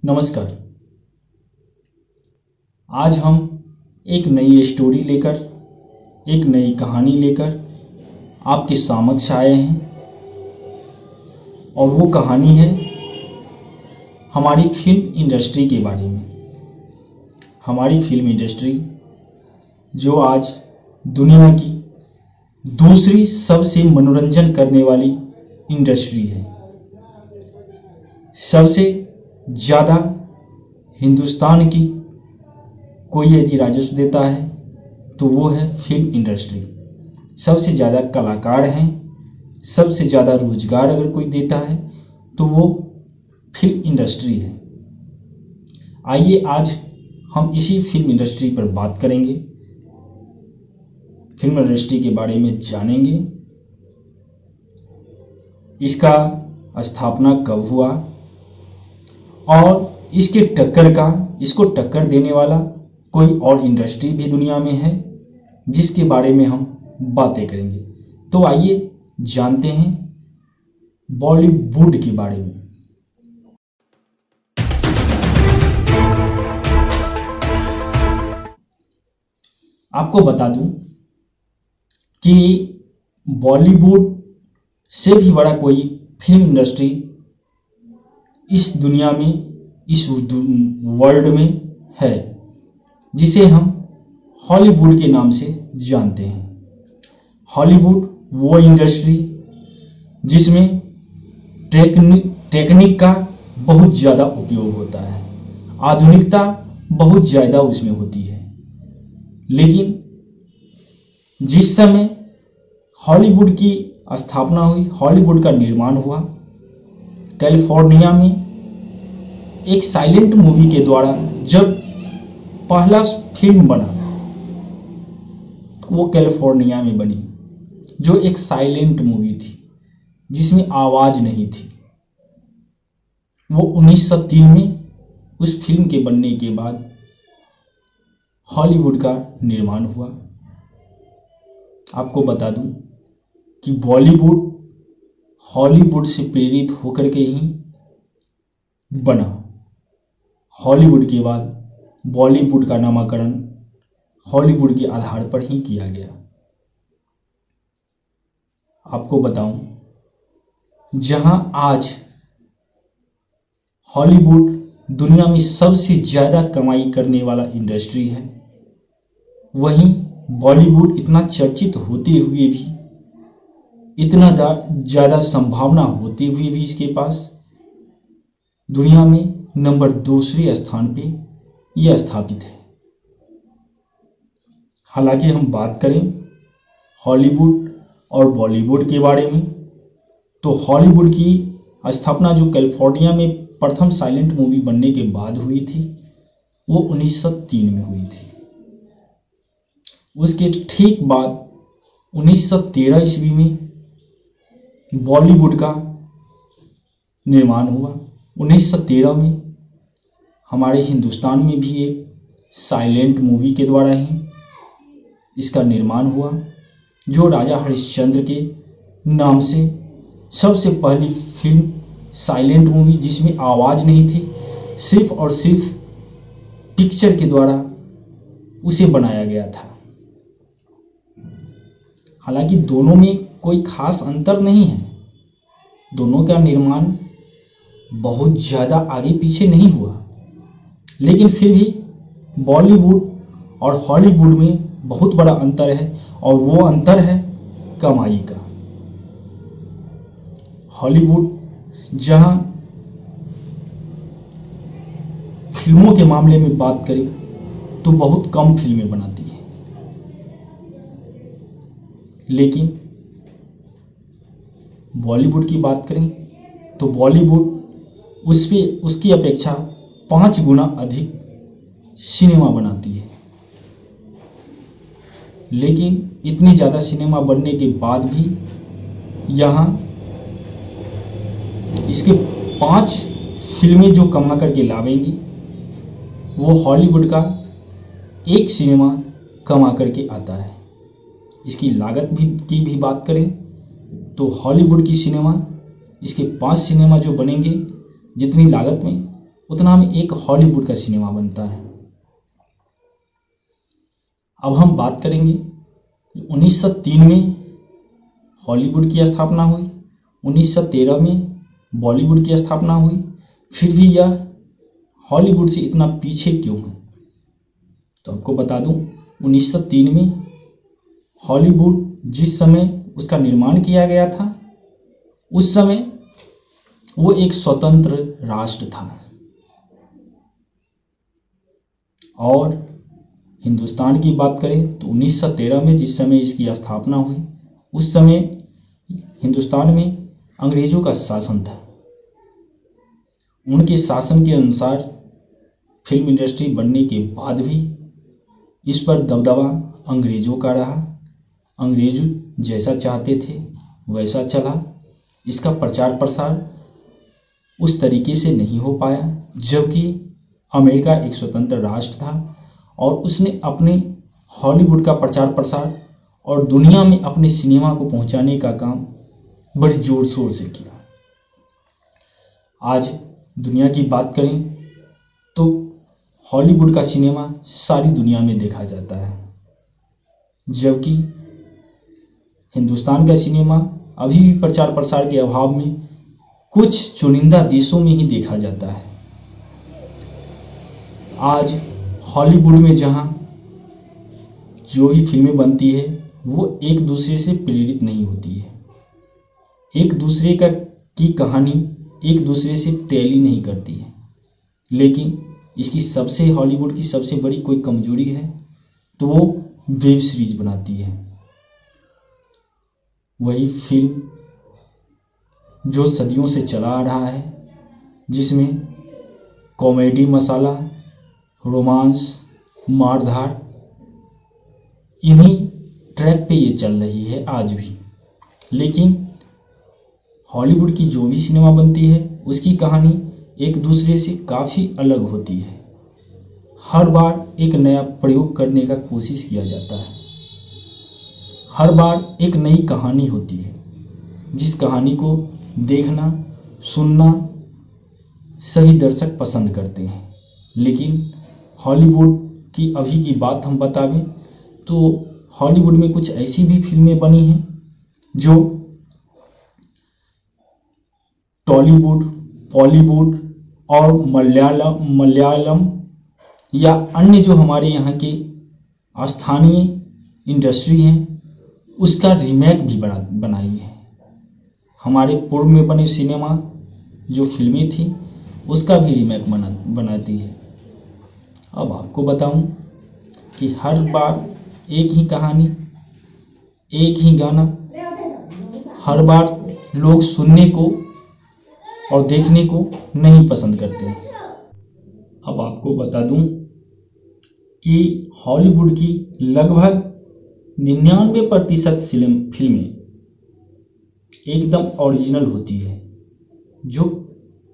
नमस्कार। आज हम एक नई स्टोरी लेकर, एक नई कहानी लेकर आपके समक्ष आए हैं और वो कहानी है हमारी फिल्म इंडस्ट्री के बारे में। हमारी फिल्म इंडस्ट्री जो आज दुनिया की दूसरी सबसे मनोरंजन करने वाली इंडस्ट्री है। सबसे ज़्यादा हिंदुस्तान की कोई यदि राजस्व देता है तो वो है फिल्म इंडस्ट्री। सबसे ज़्यादा कलाकार हैं, सबसे ज़्यादा रोजगार अगर कोई देता है तो वो फिल्म इंडस्ट्री है। आइए आज हम इसी फिल्म इंडस्ट्री पर बात करेंगे, फिल्म इंडस्ट्री के बारे में जानेंगे। इसका स्थापना कब हुआ और इसको टक्कर देने वाला कोई और इंडस्ट्री भी दुनिया में है जिसके बारे में हम बातें करेंगे। तो आइए जानते हैं बॉलीवुड के बारे में। आपको बता दूं कि बॉलीवुड से भी बड़ा कोई फिल्म इंडस्ट्री इस दुनिया में, इस वर्ल्ड में है, जिसे हम हॉलीवुड के नाम से जानते हैं। हॉलीवुड वो इंडस्ट्री जिसमें टेक्निक का बहुत ज़्यादा उपयोग होता है, आधुनिकता बहुत ज़्यादा उसमें होती है। लेकिन जिस समय हॉलीवुड की स्थापना हुई, हॉलीवुड का निर्माण हुआ, कैलिफोर्निया में एक साइलेंट मूवी के द्वारा जब पहला फिल्म बना, वो कैलिफोर्निया में बनी, जो एक साइलेंट मूवी थी जिसमें आवाज नहीं थी। वो 1903 में उस फिल्म के बनने के बाद हॉलीवुड का निर्माण हुआ। आपको बता दूं कि बॉलीवुड हॉलीवुड से प्रेरित होकर के ही बना। हॉलीवुड के बाद बॉलीवुड का नामकरण हॉलीवुड के आधार पर ही किया गया। आपको बताऊं, जहां आज हॉलीवुड दुनिया में सबसे ज्यादा कमाई करने वाला इंडस्ट्री है, वहीं बॉलीवुड इतना चर्चित होते हुए भी, इतना ज्यादा संभावना होते हुए भी इसके पास दुनिया में नंबर दूसरे स्थान पे यह स्थापित है। हालांकि हम बात करें हॉलीवुड और बॉलीवुड के बारे में, तो हॉलीवुड की स्थापना जो कैलिफोर्निया में प्रथम साइलेंट मूवी बनने के बाद हुई थी, वो 1903 में हुई थी। उसके ठीक बाद 1913 ईस्वी में बॉलीवुड का निर्माण हुआ। 1913 में हमारे हिंदुस्तान में भी एक साइलेंट मूवी के द्वारा ही इसका निर्माण हुआ, जो राजा हरिश्चंद्र के नाम से सबसे पहली फिल्म साइलेंट मूवी, जिसमें आवाज नहीं थी, सिर्फ और सिर्फ पिक्चर के द्वारा उसे बनाया गया था। हालांकि दोनों में कोई खास अंतर नहीं है, दोनों का निर्माण बहुत ज्यादा आगे पीछे नहीं हुआ, लेकिन फिर भी बॉलीवुड और हॉलीवुड में बहुत बड़ा अंतर है, और वो अंतर है कमाई का। हॉलीवुड जहां फिल्मों के मामले में बात करें तो बहुत कम फिल्में बनाती है, लेकिन बॉलीवुड की बात करें तो बॉलीवुड उसकी अपेक्षा 5 गुना अधिक सिनेमा बनाती है। लेकिन इतनी ज्यादा सिनेमा बनने के बाद भी यहाँ इसके 5 फिल्में जो कमा करके लावेंगी, वो हॉलीवुड का एक सिनेमा कमा करके आता है। इसकी लागत की भी बात करें तो हॉलीवुड की सिनेमा, इसके 5 सिनेमा जो बनेंगे जितनी लागत में, उतना में एक हॉलीवुड का सिनेमा बनता है। अब हम बात करेंगे 1903 में हॉलीवुड की स्थापना हुई, 1913 में बॉलीवुड की स्थापना हुई, फिर भी यह हॉलीवुड से इतना पीछे क्यों है? तो आपको बता दूं, 1903 में हॉलीवुड जिस समय उसका निर्माण किया गया था, उस समय वो एक स्वतंत्र राष्ट्र था। और हिंदुस्तान की बात करें तो 1913 में जिस समय इसकी स्थापना हुई, उस समय हिंदुस्तान में अंग्रेजों का शासन था। उनके शासन के अनुसार फिल्म इंडस्ट्री बनने के बाद भी इस पर दबदबा अंग्रेजों का रहा। अंग्रेज जैसा चाहते थे वैसा चला। इसका प्रचार प्रसार उस तरीके से नहीं हो पाया, जबकि अमेरिका एक स्वतंत्र राष्ट्र था और उसने अपने हॉलीवुड का प्रचार प्रसार और दुनिया में अपने सिनेमा को पहुंचाने का काम बड़ी जोर शोर से किया। आज दुनिया की बात करें तो हॉलीवुड का सिनेमा सारी दुनिया में देखा जाता है, जबकि हिंदुस्तान का सिनेमा अभी भी प्रचार प्रसार के अभाव में कुछ चुनिंदा देशों में ही देखा जाता है। आज हॉलीवुड में जहां जो भी फिल्में बनती है वो एक दूसरे से प्रेरित नहीं होती है, एक दूसरे की कहानी एक दूसरे से टैली नहीं करती है। लेकिन इसकी हॉलीवुड की सबसे बड़ी कोई कमजोरी है तो वो वेब सीरीज बनाती है। वही फिल्म जो सदियों से चला आ रहा है, जिसमें कॉमेडी मसाला, रोमांस, मारधार, इन्हीं ट्रैक पे ये चल रही है आज भी। लेकिन हॉलीवुड की जो भी सिनेमा बनती है उसकी कहानी एक दूसरे से काफ़ी अलग होती है। हर बार एक नया प्रयोग करने का कोशिश किया जाता है। हर बार एक नई कहानी होती है, जिस कहानी को देखना सुनना सभी दर्शक पसंद करते हैं। लेकिन हॉलीवुड की अभी की बात हम बतावें तो हॉलीवुड में कुछ ऐसी भी फिल्में बनी हैं जो टॉलीवुड, बॉलीवुड और मलयालम या अन्य जो हमारे यहाँ के स्थानीय इंडस्ट्री हैं उसका रीमेक भी बनाई है। हमारे पूर्व में बने सिनेमा जो फिल्में थी उसका भी रीमेक बनाती है। अब आपको बताऊं कि हर बार एक ही कहानी, एक ही गाना हर बार लोग सुनने को और देखने को नहीं पसंद करते हैं। अब आपको बता दूं कि हॉलीवुड की लगभग 99% फिल्में एकदम ओरिजिनल होती है, जो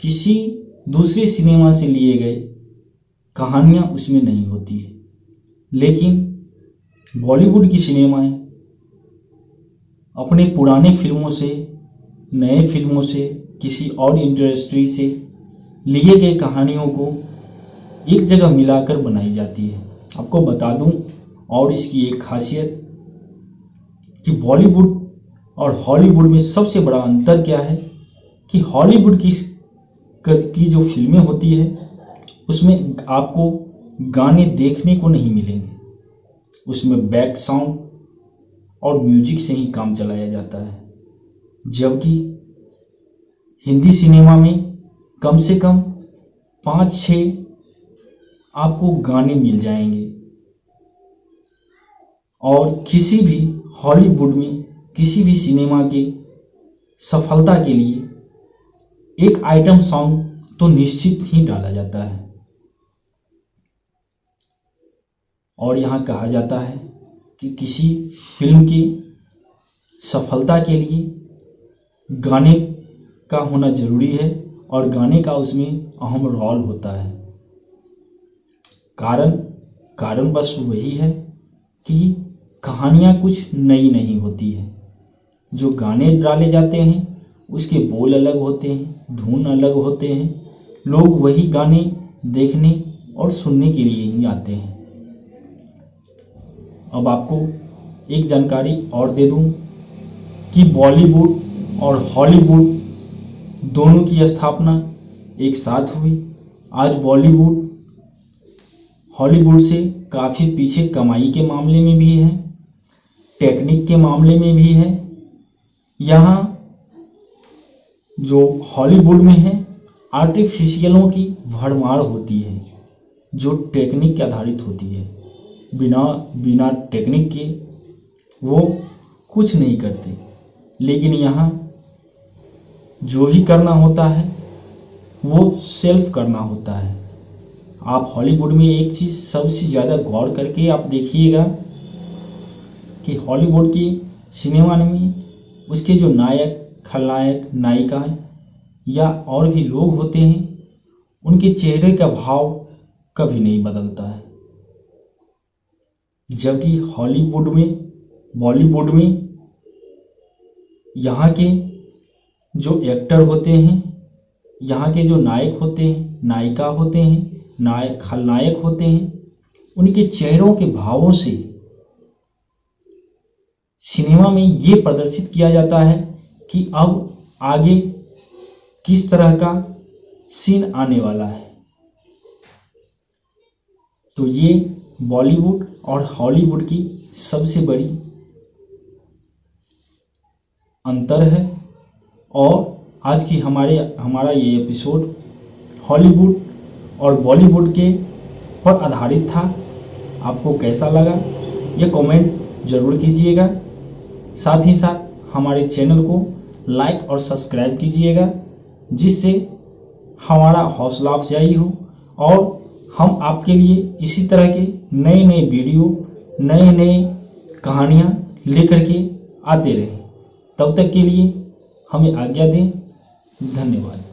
किसी दूसरे सिनेमा से लिए गए कहानियां उसमें नहीं होती है। लेकिन बॉलीवुड की सिनेमाएं अपने पुराने फिल्मों से, नए फिल्मों से, किसी और इंडस्ट्री से लिए गए कहानियों को एक जगह मिलाकर बनाई जाती है। आपको बता दूं और इसकी एक खासियत कि बॉलीवुड और हॉलीवुड में सबसे बड़ा अंतर क्या है कि हॉलीवुड की जो फिल्में होती है उसमें आपको गाने देखने को नहीं मिलेंगे, उसमें बैक साउंड और म्यूजिक से ही काम चलाया जाता है। जबकि हिंदी सिनेमा में कम से कम 5-6 आपको गाने मिल जाएंगे। और किसी भी हॉलीवुड में किसी भी सिनेमा के सफलता के लिए एक आइटम सॉन्ग तो निश्चित ही डाला जाता है। और यहाँ कहा जाता है कि किसी फिल्म की सफलता के लिए गाने का होना जरूरी है और गाने का उसमें अहम रोल होता है। कारण बस वही है कि कहानियां कुछ नई नहीं होती है। जो गाने डाले जाते हैं उसके बोल अलग होते हैं, धुन अलग होते हैं, लोग वही गाने देखने और सुनने के लिए ही आते हैं। अब आपको एक जानकारी और दे दूं कि बॉलीवुड और हॉलीवुड दोनों की स्थापना एक साथ हुई। आज बॉलीवुड हॉलीवुड से काफ़ी पीछे कमाई के मामले में भी है, टेक्निक के मामले में भी है। यहाँ जो हॉलीवुड में है आर्टिफिशियलों की भरमार होती है जो टेक्निक के आधारित होती है। बिना टेक्निक के वो कुछ नहीं करते। लेकिन यहाँ जो भी करना होता है वो सेल्फ करना होता है। आप हॉलीवुड में एक चीज़ सबसे ज़्यादा गौर करके आप देखिएगा कि हॉलीवुड की सिनेमा में उसके जो नायक, खलनायक, नायिका या और भी लोग होते हैं उनके चेहरे का भाव कभी नहीं बदलता है। जबकि हॉलीवुड में, बॉलीवुड में यहाँ के जो एक्टर होते हैं, यहाँ के जो नायक होते हैं, नायिका होते हैं, खलनायक होते हैं, उनके चेहरों के भावों से सिनेमा में ये प्रदर्शित किया जाता है कि अब आगे किस तरह का सीन आने वाला है। तो ये बॉलीवुड और हॉलीवुड की सबसे बड़ी अंतर है। और आज की हमारा ये एपिसोड हॉलीवुड और बॉलीवुड के पर आधारित था। आपको कैसा लगा ये कमेंट जरूर कीजिएगा। साथ ही साथ हमारे चैनल को लाइक और सब्सक्राइब कीजिएगा जिससे हमारा हौसला अफजाई हो और हम आपके लिए इसी तरह के नए नए वीडियो, नए नए कहानियाँ लेकर के आते रहें। तब तक के लिए हमें आज्ञा दें। धन्यवाद।